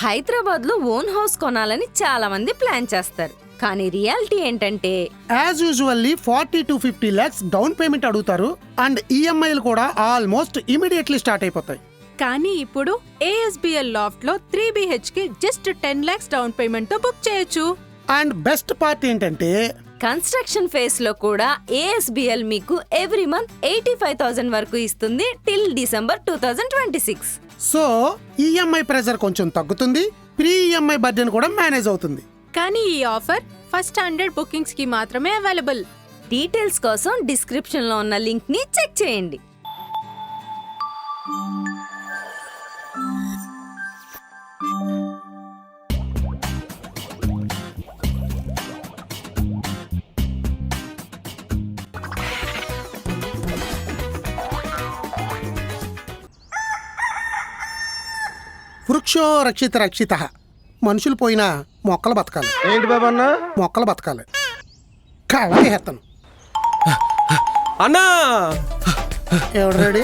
హైదరాబాద్ లో own house కొనాలని చాలా మంది ప్లాన్ చేస్తారు. కానీ రియాలిటీ ఏంటంటే as usually 40 to 50 lakhs down payment అడుగుతారు అండ్ ఈఎంఐలు కూడా ఆల్మోస్ట్ ఇమీడియట్లీ స్టార్ట్ అయిపోతాయి. కానీ ఇప్పుడు ASBL లాఫ్ట్ లో 3 BHK just 10 lakhs down payment తో బుక్ చేయొచ్చు. అండ్ బెస్ట్ పార్ట్ ఏంటంటే కన్స్ట్రక్షన్ ఫేస్ లో కూడా ASBL మీకు ఎవ్రీ మంత్ 85,000 వరకు ఇస్తుంది till December 2026. So EMI pressure కొంచెం తగ్గుతుంది, ప్రీ ఈఎంఐ బడ్జెట్ కూడా మేనేజ్ అవుతుంది. కానీ ఈ ఆఫర్ ఫస్ట్ 100 బుకింగ్స్ కి మాత్రమే అవైలబుల్. డీటెయిల్స్ కోసం డిస్క్రిప్షన్ లో ఉన్న లింక్ ని చెక్ చేయండి. వృక్షో రక్షిత రక్షిత. మనుషులు పోయినా మొక్కలు బతకాలి. ఏంటి బాబా అన్న? మొక్కలు బతకాలి. కళ్ళకి హెత్తను అన్నా ఎవడు రెడీ?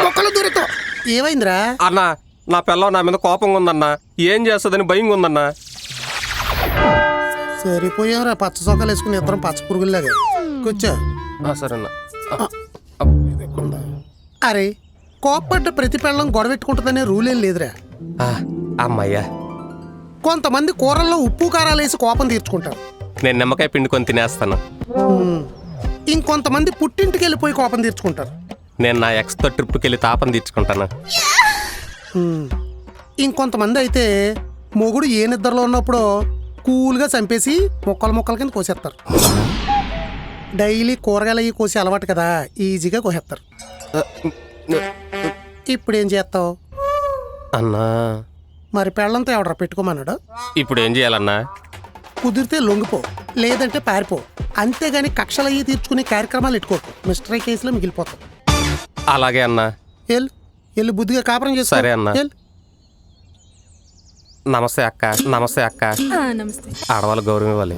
మొక్కలు దూరతో ఏమైందిరా? అన్న నా పిల్ల నా మీద కోపంగా ఉందన్నా, ఏం చేస్తుందని భయంగా ఉందన్నా. సరిపోయారా పచ్చ సొక్కలు వేసుకుని ఇద్దరం పచ్చ పురుగుల్లాగా. కూర్చో. సరేనా. అరే కోప్పడ్డ ప్రతి పెళ్ళం గొడవెట్టుకుంటుందనే రూల్ ఏం లేదురా. అమ్మయ్యా, కొంతమంది కూరల్లో ఉప్పు కారాలు వేసి కోపం తీర్చుకుంటారు. నేను నిమ్మకాయ పిండుకొని తినేస్తాను. ఇంకొంతమంది పుట్టింటికి వెళ్ళిపోయి కోపం తీర్చుకుంటారు. నేను నా ఎక్స్తో ట్రిప్కి వెళ్ళి తాపం తీర్చుకుంటాను. ఇంకొంతమంది అయితే మొగుడు ఏ నిద్రలో ఉన్నప్పుడు కూల్గా చంపేసి ముక్కల కింద కోసేస్తారు. డైలీ కూరగాయలు అవి కోసి అలవాటు కదా, ఈజీగా కోసేస్తారు. ఇప్పుడు ఏం చేస్తావు అన్నా? మరి పెళ్ళంతా ఎవడరా పెట్టుకోమన్నాడు? ఇప్పుడు ఏం చేయాలన్నా? కుదిరితే లొంగిపో, లేదంటే పారిపో. అంతేగాని కక్షలు అయ్యి తీర్చుకునే కార్యక్రమాలు ఎట్టుకోకు. మిస్టరీ కేసులో మిగిలిపోతావు. అలాగే అన్నా. వెళ్ళి బుద్ధిగా కాపురం చేస్తా. సరే అన్నా. నమస్తే అక్క. నమస్తే అక్క. నమస్తే. ఆడవాళ్ళు గౌరవం ఇవ్వాలి.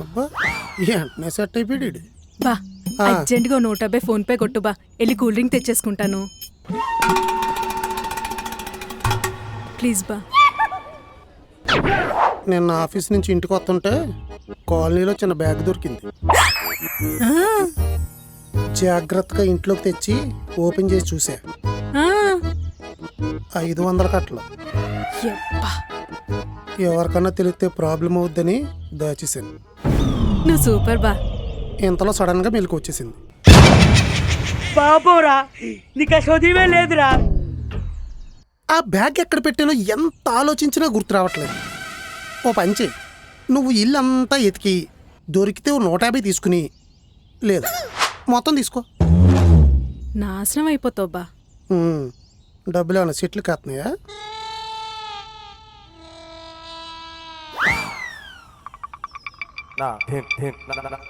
వెంటనే సెట్ అయిపోయాడు. బా అర్జెంట్ గా 150 ఫోన్ పే కొట్టు బా, వెళ్ళి కూల్ డ్రింక్ తెచ్చేసుకుంటాను ప్లీజ్ బా. నిన్న ఆఫీస్ నుంచి ఇంటికి వస్తుంటే కాలనీలో చిన్న బ్యాగ్ దొరికింది. జాగ్రత్తగా ఇంట్లోకి తెచ్చి ఓపెన్ చేసి చూసా. 500 కట్టలు. ఎవరికన్నా తెలిస్తే ప్రాబ్లం అవుద్దని దాచేసాను. నువ్వు సూపర్ బా. ఇంతలో సడన్ గా మెలకు వచ్చేసింది. బాబోరా, నీకు చదివే లేదురా. ఆ బ్యాగ్ ఎక్కడ పెట్టానో ఎంత ఆలోచించినా గుర్తు రావట్లేదు. ఓ పని చెయ్యి, నువ్వు ఇల్లు అంతా ఎతికి దొరికితే 150 తీసుకుని, లేదు మొత్తం తీసుకో. నాశనం అయిపోతావు బా. డబ్బులు ఏమన్నా సెట్లు కాస్తున్నాయా?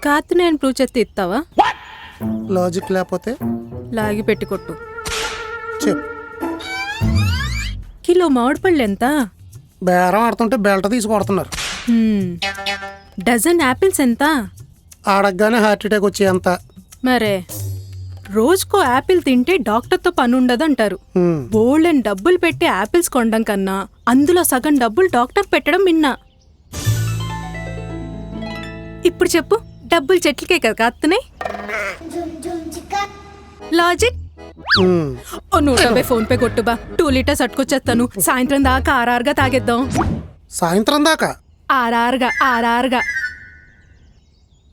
కాదు, నేను ప్రూవ్ చేస్తే ఇస్తావా? లాజిక్ లేకపోతే లాగి పెట్టి కొట్టు. చెప్పు. కిలో మామిడి పళ్ళు ఎంత? బేరం ఆడుతుంటే బెల్ట తీసి కొడుతున్నారు. డజన్ యాపిల్స్ ఎంత? ఆడగానే హార్ట్ అటాక్ వచ్చే అంత. మరే రోజుకో యాపిల్ తింటే డాక్టర్తో పని ఉండదంటారు. బోల్డెన్ డబ్బులు పెట్టి యాపిల్స్ కొనడం కన్నా అందులో సగం డబ్బులు డాక్టర్ పెట్టడం విన్నా. ఇప్పుడు చెప్పు, డబ్బులు చెట్లకే కదా కాస్తున్నాయి. లాజిక్. 150 ఫోన్ పే కొట్టు బా, 2 లీటర్స్ అట్టుకొచ్చేస్తాను. సాయంత్రం దాకా ఆర్ఆర్గా తాగేద్దాం. సాయంత్రం దాకా ఆర్ఆర్గా.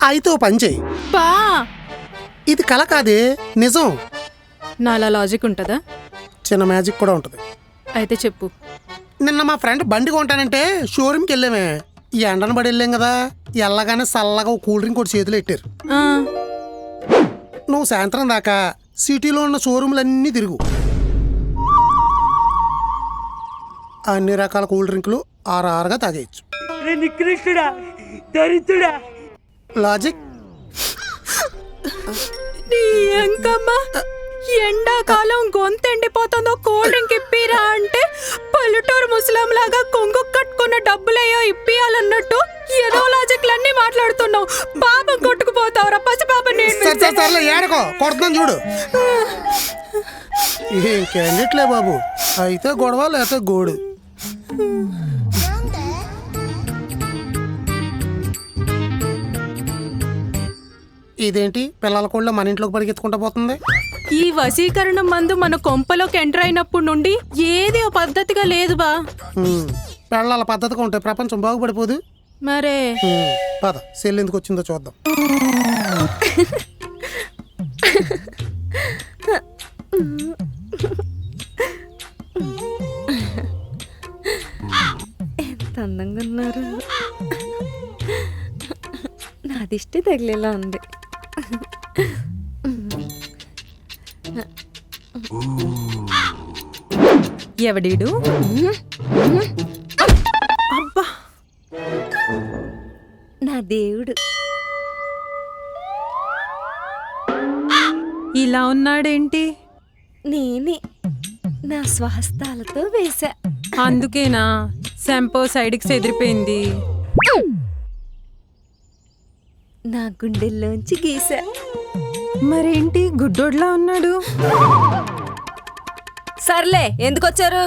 అయితే ఓ పని చెయ్యి. బా ఇది కల కాదే, నిజం. నాలా లాజిక్ ఉంటుందా? చిన్న మ్యాజిక్ కూడా ఉంటుంది. అయితే చెప్పు. నిన్న మా ఫ్రెండ్ బండి కొంటానంటే షోరూమ్కి వెళ్ళామే. ఎండను పడి వెళ్ళాం కదా, ఎల్లగానే చల్లగా ఓ కూల్ డ్రింక్ ఒకటి చేతిలో పెట్టారు. నువ్వు సాయంత్రం దాకా సిటీలో ఉన్న షోరూమ్లన్నీ తిరుగు. అన్ని రకాల కూల్ డ్రింకులు ఆర్ఆర్గా తాగేయచ్చు. నికృష్టుడా, దరిద్రుడా. లాజిక్. ఎండాకాలం గొంతెండిపోతుందో కూల్ డ్రింక్ ఇప్పిరా అంటే పల్లెటూరు ముసలాం లాగా కొంగు కట్టుకున్న డబ్బులయ్యో ఇప్పియాలన్నట్టు ఏదో లాజిక్లన్నీ మాట్లాడుతున్నావు. పాపం కొట్టుకుపోతావురా పసి పాప. ఏడుకో కొడుతున్నాను చూడు. ఏం క్యాండిడేట్లే బాబు, అయితే గొడవ లేకపోతే గోడు. ఇదేంటి పిల్లల కూడా మన ఇంట్లోకి పరిగెత్తుకుంటా పోతుంది? ఈ వశీకరణ మందు మన కొంపలోకి ఎంటర్ అయినప్పటి నుండి ఏది ఓ పద్ధతిగా లేదు బా. పిల్లల పద్ధతిగా ఉంటే ప్రపంచం బాగుపడిపోదు. మరే పద సెల్ ఎందుకు వచ్చిందో చూద్దాం. ఎంత అందంగా ఉన్నారు. నా దిష్టి తగిలేలా ఉంది. ఎవడీడు? అబ్బా, నా దేవుడు. ఇలా ఉన్నాడేంటి? నేనే నా స్వహస్తాలతో వేసా. అందుకేనా సెంపో సైడ్కి చెదిరిపోయింది? నా గుండెల్లోంచి గీసా. మరేంటి గుడ్డోడ్లా ఉన్నాడు? సర్లే, ఎందుకొచ్చారు?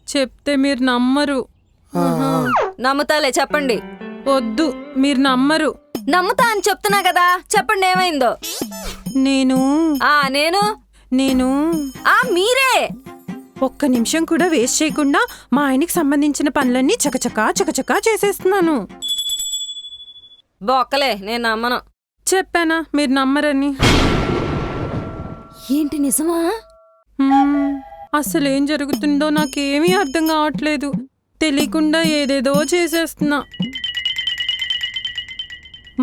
చెప్తే మీరు నమ్మరు. నమ్ముతాలే, చెప్పండి. వద్దు, మీరు నమ్మరు. నమ్ముతా అని చెప్తున్నా కదా, చెప్పండి ఏమైందో. నేను నేను మీరే ఒక్క నిమిషం కూడా వేస్ట్ చేయకుండా మా ఆయనకి సంబంధించిన పనులన్నీ చకచకా చేసేస్తున్నాను. బొక్కలే, నేను నమ్మను. చెప్పానా మీరు నమ్మరని? ఏంటి నిజమా? అసలేం జరుగుతుందో నాకేమీ అర్థం కావట్లేదు. తెలియకుండా ఏదేదో చేసేస్తున్నా.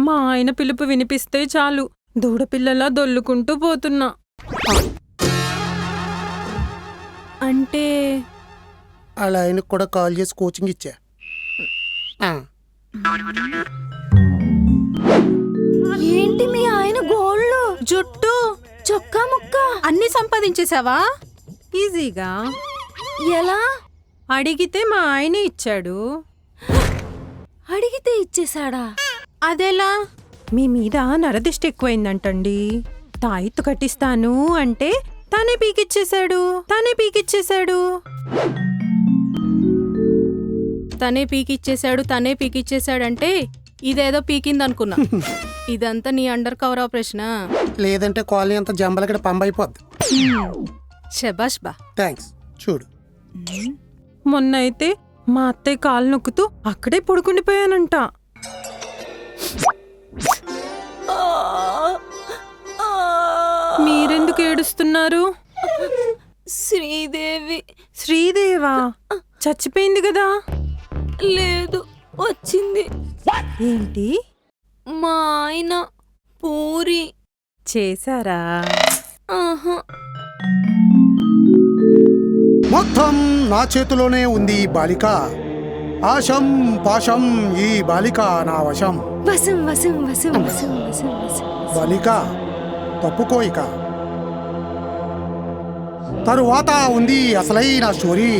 మా ఆయన పిలుపు వినిపిస్తే చాలు దూడపిల్లలా దొల్లుకుంటూ పోతున్నా. అంటే అలా ఆయనకు కూడా కాల్ చేసి కోచింగ్ ఇచ్చా. ఏంటి మీ ఆయన గోళ్ళు, జుట్టు, చొక్కా ముక్క అన్ని సంపాదించేశావా? ఈజీగా. ఎలా? అడిగితే మా ఆయనే ఇచ్చాడు. అడిగితే ఇచ్చేశాడా? అదెలా? మీ మీద నరదిష్టి ఎక్కువైందంటండి. తాయిత్తు కట్టిస్తాను అంటే తనే పీకిచ్చేశాడు. తనే పీకిచ్చేశాడంటే ఇదేదో పీకిందనుకున్నా. ఇదంతా నీ అండర్ కవర్ ఆపరేషనా? లేదంటే కాలనీ అంతా జంబలగడ పంబైపోద్ది. శబాష్ బా. థ్యాంక్స్. చూడు, మొన్న అయితే మా అత్తయ్య కాలు నొక్కుతూ అక్కడే పడుకుండిపోయానంట. మీరెందుకు ఏడుస్తున్నారు? శ్రీదేవా చచ్చిపోయింది కదా? లేదు, వచ్చింది. ఏంటి? మా ఆయన పూరి చేశారా? ఆహా. మొత్తం నా చేతిలోనే ఉంది ఈ బాలిక. ఆశం పాశం ఈ బాలిక నా వశం. వసం వసం వసం వసం వసం వసం. బాలిక తప్పుకోయిక. తరువాత ఉంది అసలైన స్టోరీ.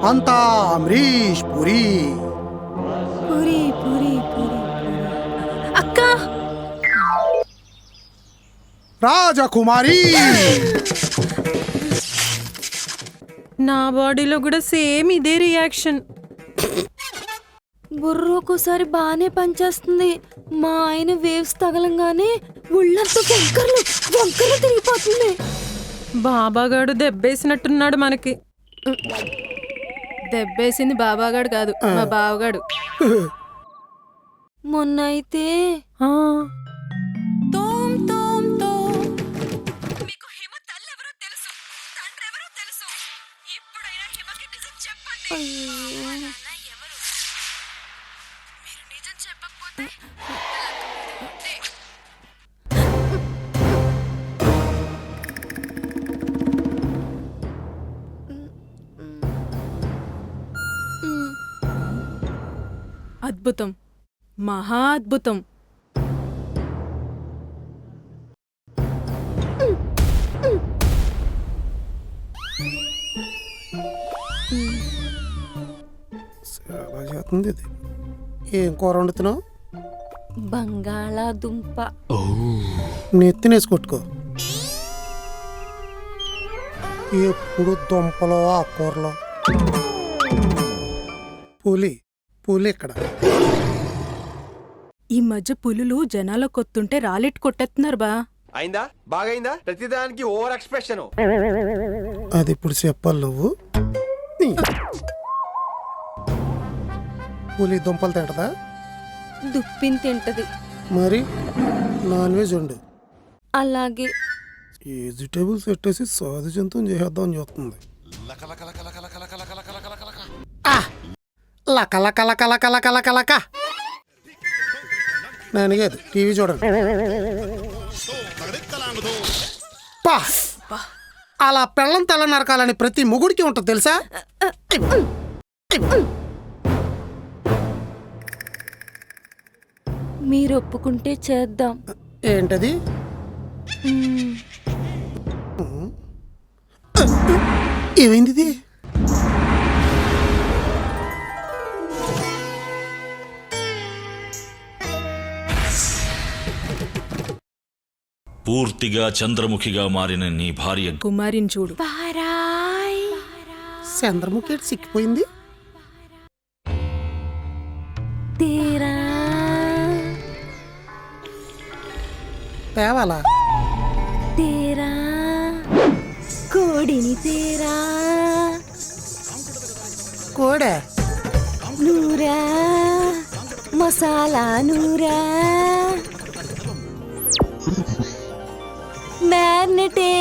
అంతా అమరీష్ పూరి. పూరి పూరి పూరి. అక్క, రాజకుమారి. నా బాడీలో కూడా సేమ్ ఇదే రియాక్షన్. బుర్ర ఒక్కోసారి బాగానే పనిచేస్తుంది. మా ఆయన వేవ్స్ తగలంగానే ఒళ్ళంతా వంకరలు తిరిగిపోతుంది. బాబాగాడు దెబ్బేసినట్టున్నాడు మనకి. దెబ్బేసింది బాబాగాడు కాదు, మా బావగాడు. మొన్న అయితే అద్భుతం, మహా అద్భుతం. ఏం కూర వండుతున్నావు? బంగాళాదుంప. నెత్తినేసి కొట్టుకో. ఎప్పుడు దుంపలో ఆకుకూరలో. పులి పులి ఇక్కడ. ఈ మధ్య పులులు జనాల కొత్తుంటే రాలెట్టు కొట్టేస్తున్నారు బా. అయిందా బాగైందా ప్రతిదానికి ఓవర్ ఎక్స్ప్రెషన్. అది ఇప్పుడు చెప్పాలి నువ్వు. పులి దుంపలు తింటదా? దుప్పిని తింటది. మరి నాన్ వెజ్ ఉండు. అలాగే వెజిటేబుల్స్ పెట్టేసి సాధు జంతువుని చేసేద్దామని చూస్తుంది. లక లక లక లక లక లక లక. నేను కాదు, టీవీ చూడండి. పా అలా పెళ్ళం తల నరకాలని ప్రతి మొగుడికి ఉంటుంది తెలుసా? మీరు ఒప్పుకుంటే చేద్దాం. ఏంటది? ఏమైంది ఇది? పూర్తిగా చంద్రముఖిగా మారిన నీ భార్య కుమారిని చూడు. చంద్రముఖి సిక్కిపోయింది. తేరా తేవాలా? తేరా కోడిని తేరా కోడే నూరా మసాలా నూరా మ్యారినేటే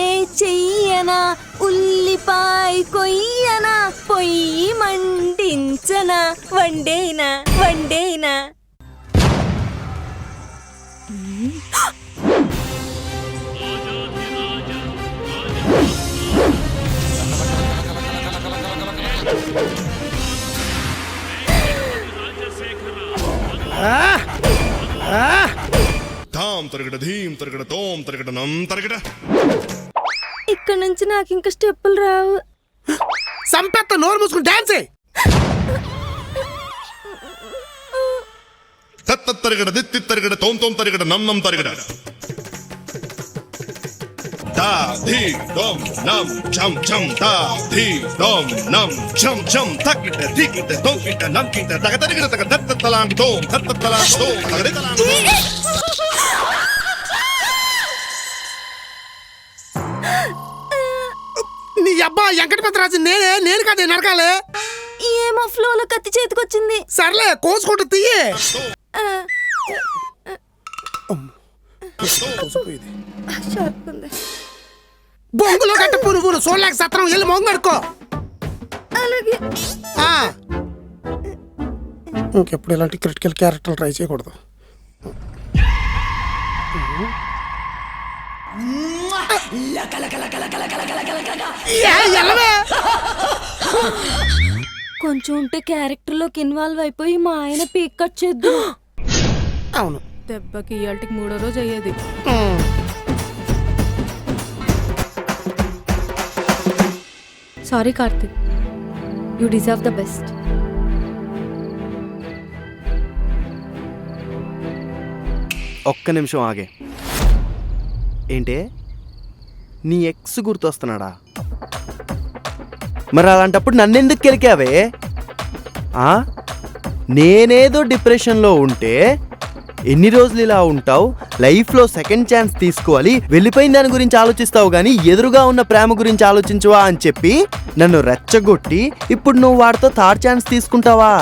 చెయ్యనా ఉల్లిపాయ కొయ్యనా పొయ్యి మండించనా వండేనా వండేనా. ధామ్ తరగడ ధీం తరగడ తోం తరగడ నం తరగడ. ఇక్కడ నుంచి నాకు ఇంకా స్టెప్పులు రావు. సంపెత్త నోరు మూసుకుని డాన్స్. తత్త తరగడ దిత్తి తరగడ తోం తోం తరగడ నం నం తరగడ. దా ధీ దోం నం ఛం ఛం దా ధీ దోం నం ఛం ఛం తక్కిట దిక్కిట తోకిట నంకిట తగ తరగడ తగ దత్త తలాంగి తోం దత్త తలాంగి తోం తగడ తలాంగి. నీ అబ్బా వెంకటపతిరాజు నేను కాదే నరకాలే. ఏమో ఫ్లోలో కత్తి చేతికొచ్చింది. సర్లే కోసుకుంటూ తీయే. బొంగులో గట్ట పురుగు చూడలేక సత్రం వెళ్ళి మొంగడుకో. అలాగే ఇంకెప్పుడు ఇలాంటి క్రిటికల్ క్యారెక్టర్లు ట్రై చేయకూడదు. కొంచెం ఉంటే క్యారెక్టర్ లోకి ఇన్వాల్వ్ అయిపోయి మా ఆయన పీక్ కట్ చేద్దాం. అవును, దెబ్బకి ఇయాల్టికి 3వ రోజు అయ్యేది. Sorry Karthik, you deserve the best. ఒక్క నిమిషం ఆగే. ఏంటే నీ ఎక్స్ గుర్తొస్తున్నాడా? మరి అలాంటప్పుడు నన్నెందుకు కెలికావే? నేనేదో డిప్రెషన్లో ఉంటే ఎన్ని రోజులు ఇలా ఉంటావు, లైఫ్లో సెకండ్ ఛాన్స్ తీసుకోవాలి, వెళ్ళిపోయిన దాని గురించి ఆలోచిస్తావు కానీ ఎదురుగా ఉన్న ప్రేమ గురించి ఆలోచించవా అని చెప్పి నన్ను రెచ్చగొట్టి ఇప్పుడు నువ్వు వాడితో థర్డ్ ఛాన్స్ తీసుకుంటావా?